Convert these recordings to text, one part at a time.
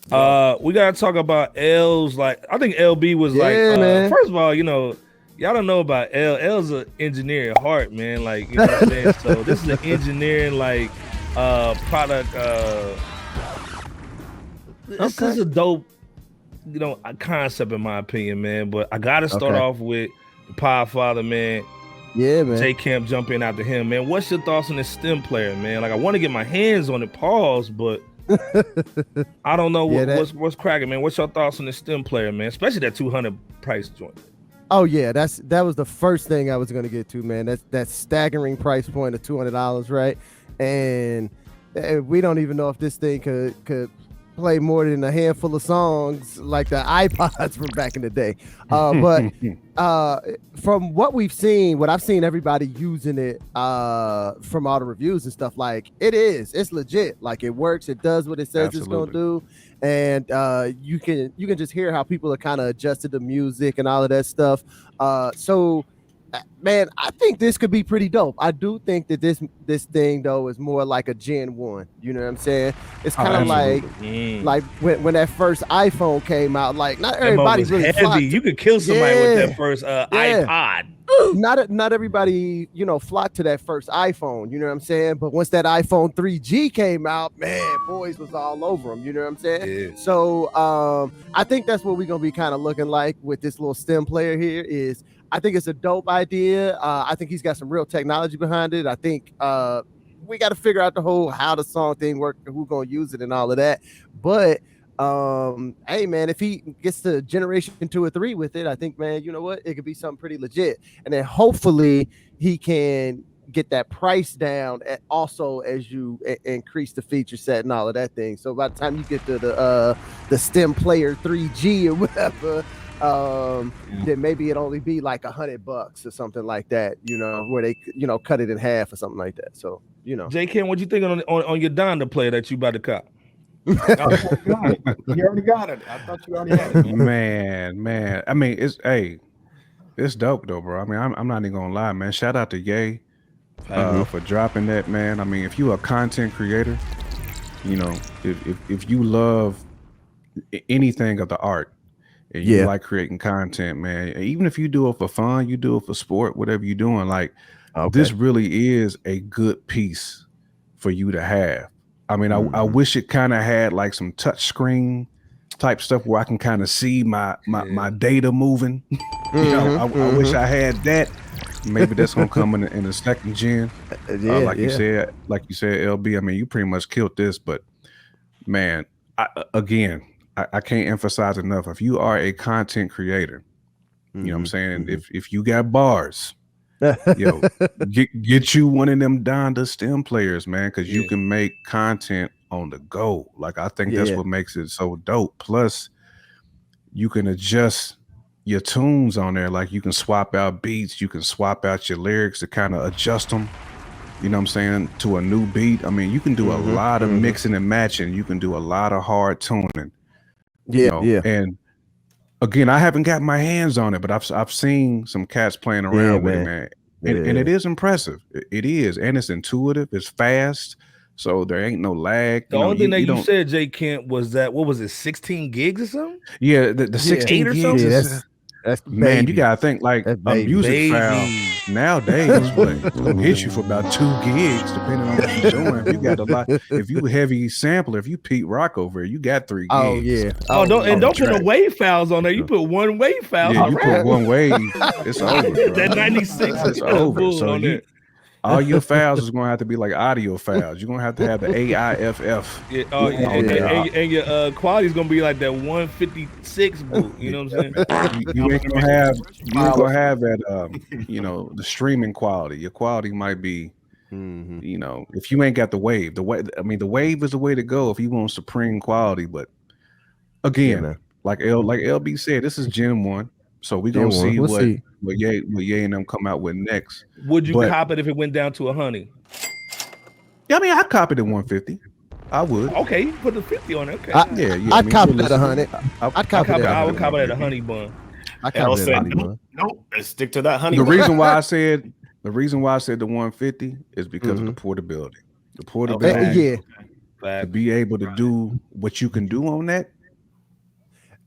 We gotta talk about L's. Like, I think LB was like, Yeah, man. first of all, y'all don't know about L. L's an engineer at heart, man. Like, you know what I'm saying? So this is an engineering like product. This Okay. is a dope, a concept in my opinion, man. But I gotta start Okay. off with the Podfather, man. Yeah, man. J Camp jump in after him, man. What's your thoughts on this stem player, man? Like, I want to get my hands on it, pause, but I don't know what's cracking, man. What's your thoughts on this stem player, man? Especially that 200 price joint. Oh yeah, that was the first thing I was gonna get to, man. That's that staggering price point of $200, right? And we don't even know if this thing could play more than a handful of songs like the iPods from back in the day. But from what I've seen everybody using it from all the reviews and stuff, like it's legit. Like it works, it does what it says It's gonna do. And you can just hear how people are kind of adjusted to music and all of that stuff. So man, I think this could be pretty dope. I do think that this thing though is more like a Gen 1. You know what I'm saying? It's kind of like when that first iPhone came out. Like not everybody really heavy. You could kill somebody with that first iPod. Not everybody, flocked to that first iPhone, you know what I'm saying? But once that iPhone 3G came out, man, boys was all over them, you know what I'm saying? Yeah. So I think that's what we're gonna be kind of looking like with this little stem player here. Is I think it's a dope idea. I think he's got some real technology behind it. I think we got to figure out the whole how the song thing works, who's gonna use it and all of that. But hey man, if he gets to generation 2 or 3 with it, I think, man, you know what, it could be something pretty legit. And then hopefully he can get that price down also as you increase the feature set and all of that thing. So by the time you get to the stem player 3G or whatever, then maybe it only be like $100 or something like that, where they cut it in half or something like that. So J Ken, what you think on your Donda player that you about to cop? You already got it. I thought you already had it. Man. I mean, it's dope though, bro. I mean, I'm not even gonna lie, man. Shout out to Ye for dropping that, man. I mean, if you a content creator, if you love anything of the art and you like creating content, man, even if you do it for fun, you do it for sport, whatever you're doing, like this really is a good piece for you to have. I mean, I wish it kind of had like some touch screen type stuff where I can kind of see my data moving. I wish I had that. Maybe that's gonna come in the second gen. Like you said, LB. I mean, you pretty much killed this, but man, I can't emphasize enough. If you are a content creator, you know what I'm saying. If you got bars. Get you one of them Donda Stem players, man, because you can make content on the go. Like I think that's what makes it so dope. Plus, you can adjust your tunes on there. Like you can swap out beats, you can swap out your lyrics to kind of adjust them. You know what I'm saying, to a new beat. I mean, you can do a lot of mixing and matching. You can do a lot of hard tuning. And again, I haven't got my hands on it, but I've seen some cats playing around with it, man. And it is impressive. It is, and it's intuitive. It's fast, so there ain't no lag. The only thing that you said, J Kent, was that what was it, 16 gigs or something? Yeah, the 16 gigs. Yeah, that's man, you gotta think like a music file nowadays will hit you for about 2 gigs, depending on what you're doing. If you got a lot, if you heavy sampler, if you Pete Rock over it, you got 3 gigs. Don't put no wave files on there. You put one wave file. Yeah, you put one wave, it's over. Bro. That 96 it's over. So all your files is gonna have to be like audio files. You're gonna have to have the AIFF. And your quality is gonna be like that 156 boot. You know what I'm saying? You ain't gonna have that the streaming quality. Your quality might be if you ain't got the wave. The wave is the way to go if you want supreme quality. But again, like LB said, this is Gen 1. So we're gonna see what Ye and them come out with next. Would you cop it if it went down to 100? Yeah, I mean, I'd cop it at 150. I would. Okay, you put the 50 on it. Okay. I'd cop it at 100. I'd cop it at 100. I would cop it at a honey bun. I cop it at 100 bun. Nope, let's stick to that honey. The reason why I said the 150 is because of the portability. The portability. To be able to do what you can do on that.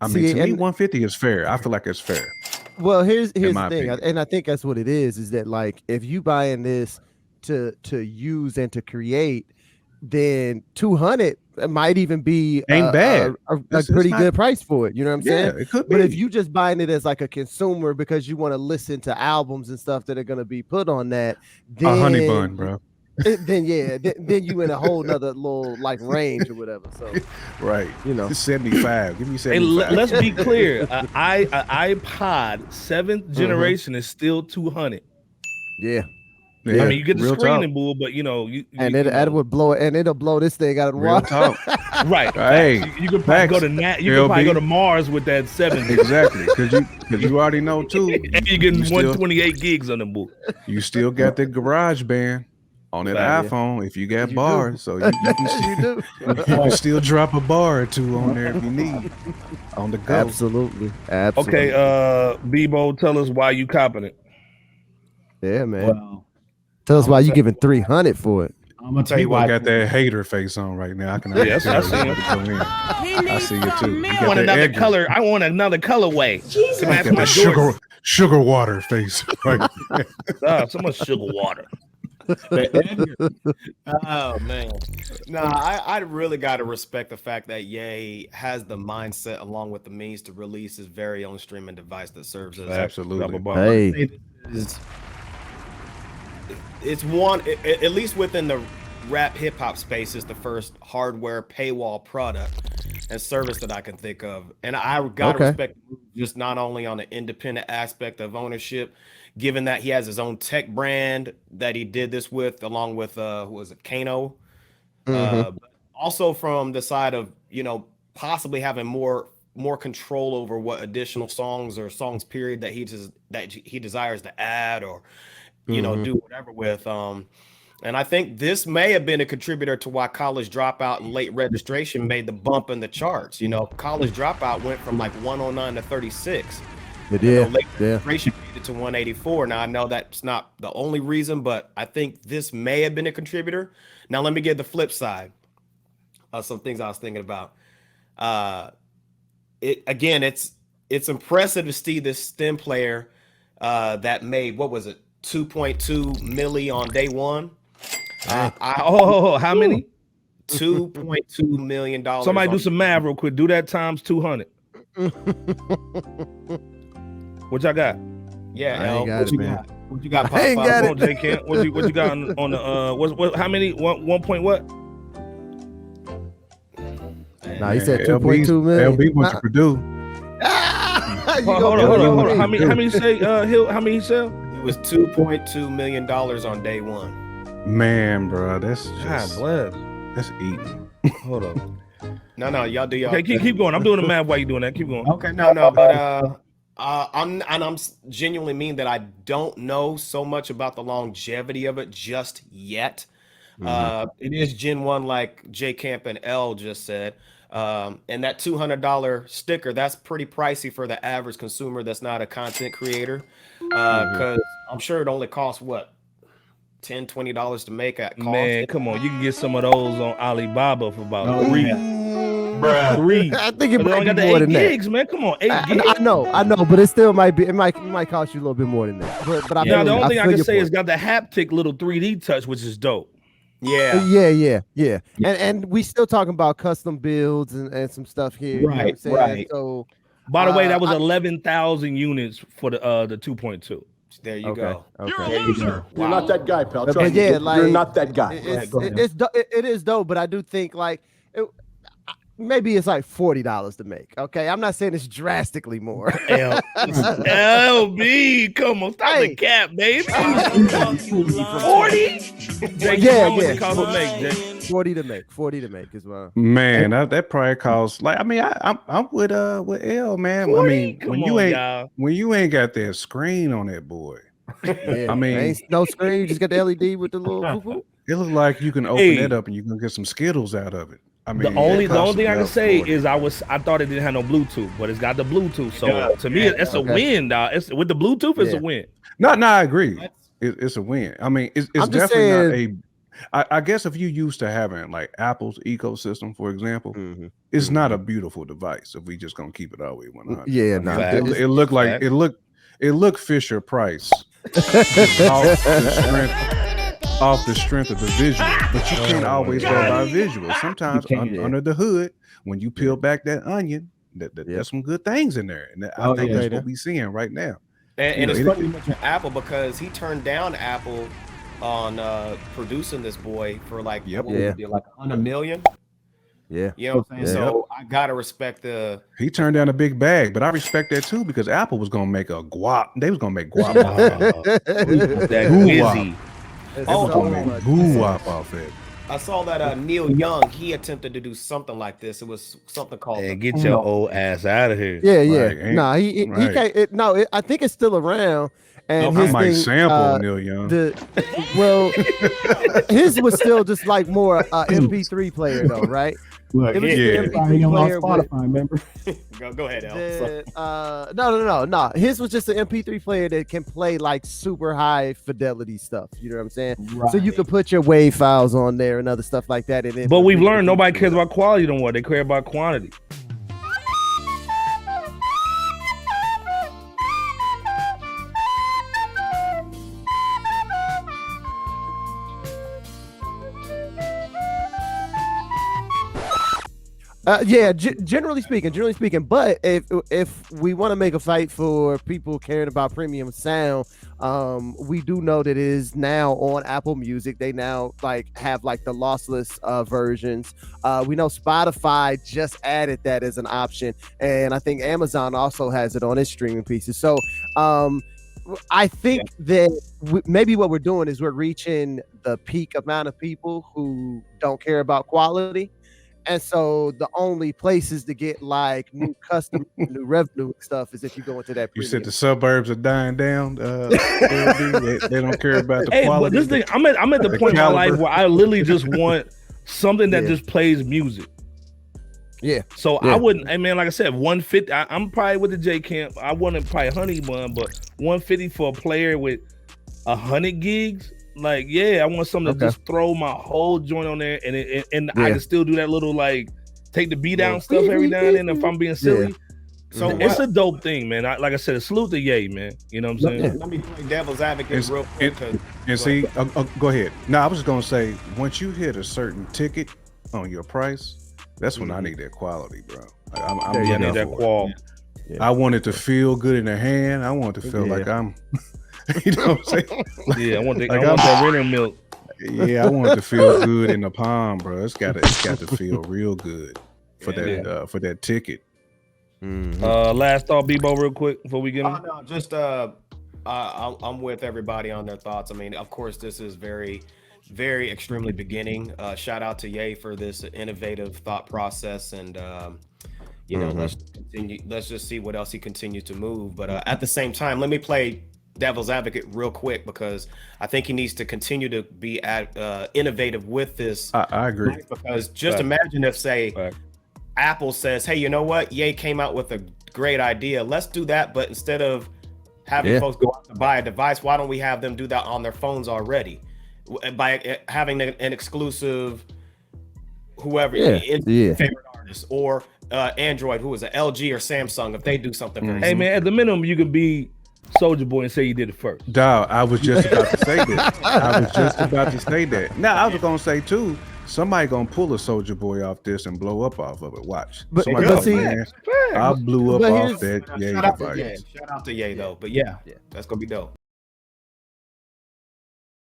I mean, to me, 150 is fair. I feel like it's fair. Well, here's the thing, opinion. and I think that's what it is that like if you buying this to use and to create, then 200 might even be ain't bad. A pretty good price for it. You know what I'm saying? It could be. But if you just buying it as like a consumer because you want to listen to albums and stuff that are going to be put on that, then a honey bun, bro. Then you in a whole nother little like range or whatever. So right, you know, it's 75. Give me 75. Hey, let's be clear. iPod 7th generation is still 200. Yeah. I mean, you get the screening bull, but it would blow it, and it'll blow this thing out of the water. Right. Hey, you could probably go to probably go to Mars with that 7. Exactly, because you already know too. And you're getting 128 gigs on the book. You still got the garage band on that iPhone if you got bars, so you can still drop a bar or two on there if you need on the go. Absolutely. Okay, Bebo, tell us why you copping it. Yeah, man. Well, tell us why you giving 300 for it. I'm gonna tell you why I got that hater face on right now. I can I see it. I see it too. I want another color. I want another colorway. Sugar water face. Right. So much sugar water. Oh man, no, I really got to respect the fact that Ye has the mindset along with the means to release his very own streaming device that serves as absolutely. Hey, it's one at least within the rap hip hop space is the first hardware paywall product and service that I can think of, and I gotta respect just not only on the independent aspect of ownership. Given that he has his own tech brand that he did this with, along with who was it, Kano, but also from the side of possibly having more control over what additional songs or songs period that he desires to add or do whatever with. And I think this may have been a contributor to why College Dropout and Late Registration made the bump in the charts. College Dropout went from like 109 to 36. It did. Late Registration made it to 184. Now I know that's not the only reason, but I think this may have been a contributor. Now let me get the flip side of some things I was thinking about. It's impressive to see this stem player that made, what was it, 2.2 milli on day one. How many? $2.2 million. Somebody do some math real quick. Do that times 200. What y'all got? Yeah, I ain't got what it, you man. got? What you got? I ain't got it. On, J Kent. What you got on the what how many? One point what? Nah, he said 2.2 million. LB went to Purdue. Hold on. How many say how many sell? It was $2.2 million on day one. Man, bro, that's God bless. That's eating. Hold on. No, y'all do y'all. Okay, keep going. I'm doing the math while you doing that. Keep going. Okay, no, but I'm genuinely mean that I don't know so much about the longevity of it just yet. It is Gen 1, like J Camp and L just said. And that $200 sticker, that's pretty pricey for the average consumer that's not a content creator. Because I'm sure it only costs what, $10, $20 to make at cost. Man, come on, you can get some of those on Alibaba for about three. I think it might be more than gigs, that. Man, come on, 8 gigs. I know, but it still might be. It might cost you a little bit more than that. But the only thing I can say is got the haptic little 3D touch, which is dope. Yeah. And we still talking about custom builds and some stuff here. Right. So, by the way, that was 11,000 units for the 2.2. There you go. Okay. You're a loser. Wow. You're not that guy, pal. But Trust me, you're not that guy. It is dope, but I do think like maybe it's like $40 to make. Okay, I'm not saying it's drastically more. LB, come on, stop the cap, baby. 40? Yeah. 40 to make as well. Man, that probably costs like. I mean, I'm with L, man. 40? I mean, Come when you ain't got that screen on that boy. Yeah, I mean, ain't no screen. You just got the LED with the little. It looks like you can open it up and you can get some Skittles out of it. I mean, the only thing I can say is I thought it didn't have no Bluetooth, but it's got the Bluetooth. So to me, it's a win, dog. It's with the Bluetooth, it's a win. No, I agree. It's a win. I mean, it's definitely not I guess if you used to having like Apple's ecosystem, for example, it's not a beautiful device. If we just gonna keep it all the way 100. Yeah, it looked like it looked Fisher Price off the strength of the visual, but you can't always go by visual. Sometimes under the hood, when you peel back that onion, there's some good things in there, and I think that's what we're seeing right now. And it's funny you mention Apple because he turned down Apple on producing this boy for like like $100 million. Yeah, you know what I'm saying. So I gotta respect the. He turned down a big bag, but I respect that too because Apple was gonna make a guap. They was gonna make guap. That Wizzy. Guap off it. I saw that Neil Young, he attempted to do something like this. It was something called get your old ass out of here. Yeah. Nah, he can't. I think it's still around. And I might sample Neil Young. His was still just like more MP3 player though, right? Look, it was MP3 player on Spotify, remember? Go ahead, Al. No. His was just an MP3 player that can play like super high fidelity stuff. You know what I'm saying? Right. So you can put your WAV files on there and other stuff like that. But we've learned nobody cares about quality no more. They care about quantity. Generally speaking. But if we want to make a fight for people caring about premium sound, we do know that it is now on Apple Music. They now have the lossless versions. We know Spotify just added that as an option, and I think Amazon also has it on its streaming pieces. So I think that maybe what we're doing is we're reaching the peak amount of people who don't care about quality. And so the only places to get new customers, new revenue and stuff is if you go into that. You said the suburbs are dying down. They don't care about the quality. But this thing, I'm at the point in my life where I literally just want something that just plays music. Yeah. So I wouldn't. Hey man, like I said, 150. I'm probably with the J Camp. I wouldn't probably honey one, but 150 for a player with 100 gigs. I want something to just throw my whole joint on there, and I can still do that little take the beat down stuff every now and then if I'm being silly. So it's a dope thing, man. Like I said, a salute to Ye, man. You know what I'm saying? Let me play devil's advocate real quick. Go ahead. No, I was just gonna say, once you hit a certain ticket on your price, that's when I need that quality, bro. I need that qual. I want it to feel good in the hand. I want it to feel like I'm. You know what I'm saying? I want that winter milk. Yeah, I want it to feel good in the palm, bro. It's got to feel real good for that ticket. Last thought, Bebo, real quick before we get in. No, just I'm with everybody on their thoughts. I mean, of course, this is very, very extremely beginning. Shout out to Ye for this innovative thought process, and let's just see what else he continues to move. But at the same time, let me play devil's advocate real quick because I think he needs to continue to be innovative with this. I agree. Because just imagine if, say, Apple says, hey, you know what? Ye came out with a great idea. Let's do that. But instead of having folks go out to buy a device, why don't we have them do that on their phones already? By having an exclusive favorite artist or Android, who is it, LG or Samsung, if they do something very Hey, man, at the minimum, you could be Soulja Boy and say you did it first. Dog, I was just about to say that. Now, I was gonna say too, somebody gonna pull a Soulja Boy off this and blow up off of it. Watch. I blew up off that Ye device. Shout out to Ye though. But that's gonna be dope.